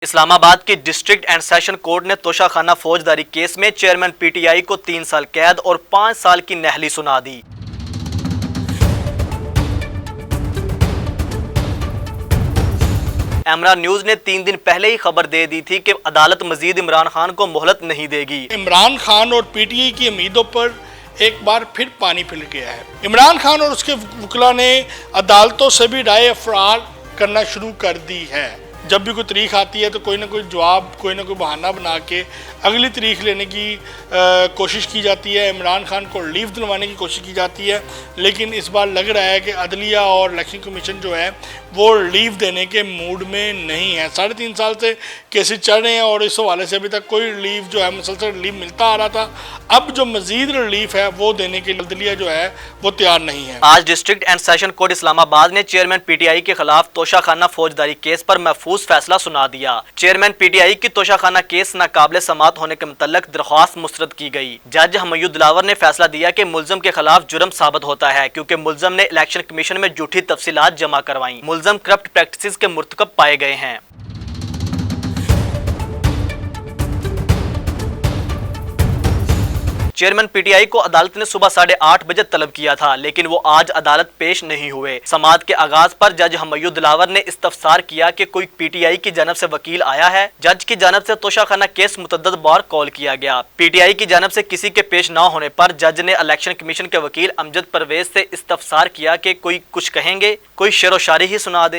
اسلام آباد کی district and session court نے توشہ خانہ فوجداری کیس میں چیئرمین پی ٹی آئی کو 3 سال قید اور 5 سال کی نہلی سنا دی۔ امرا نیوز نے 3 دن پہلے ہی خبر دے دی تھی کہ عدالت مزید عمران خان کو مہلت نہیں دے گی۔ عمران خان اور پی ٹی آئی کی امیدوں پر ایک بار پھر پانی پھر گیا ہے۔ عمران خان اور اس کے وکلاء نے عدالتوں سے بھی رائے افراد کرنا شروع کر دی ہے۔ جب بھی کوئی تاریخ آتی ہے تو کوئی نہ کوئی جواب، کوئی نہ کوئی بہانہ بنا کے اگلی تاریخ لینے کی کوشش کی جاتی ہے، عمران خان کو لیو دلوانے کی کوشش کی جاتی ہے، لیکن اس بار لگ رہا ہے کہ عدلیہ اور الیکشن کمیشن جو ہے وہ لیو دینے کے موڈ میں نہیں ہے۔ 3.5 سال سے کیسز چل رہے ہیں اور اس حوالے سے ابھی تک کوئی ریلیف جو ہے مسلسل ریلیف ملتا آ رہا تھا، اب جو مزید ریلیف ہے وہ دینے کے لیے عدلیہ جو ہے وہ تیار نہیں ہے۔ آج ڈسٹرکٹ اینڈ سیشن کورٹ اسلام آباد نے چیئرمین پی ٹی آئی کے خلاف توشہ خانہ فوجداری کیس پر محفوظ فیصلہ سنا دیا۔ چیئرمین پی ٹی آئی کی توشہ خانہ کیس ناقابل سماعت ہونے کے متعلق درخواست مسترد کی گئی۔ جج حمید دلاور نے فیصلہ دیا کہ ملزم کے خلاف جرم ثابت ہوتا ہے کیونکہ ملزم نے الیکشن کمیشن میں جھوٹی تفصیلات جمع کروائیں۔ ملزم کرپٹ پریکٹسز کے مرتکب پائے گئے ہیں۔ چیئرمین پی ٹی آئی کو عدالت نے صبح 8:30 بجے طلب کیا تھا، لیکن وہ آج عدالت پیش نہیں ہوئے۔ سماعت کے آغاز پر جج حمید دلاور نے استفسار کیا کہ کوئی پی ٹی آئی کی جانب سے وکیل آیا ہے۔ جج کی جانب سے توشہ خانہ کیس متعدد بار کال کیا گیا۔ پی ٹی آئی کی جانب سے کسی کے پیش نہ ہونے پر جج نے الیکشن کمیشن کے وکیل امجد پرویز سے استفسار کیا کہ کوئی کچھ کہیں گے، کوئی شعر و شاعری ہی سنا دیں۔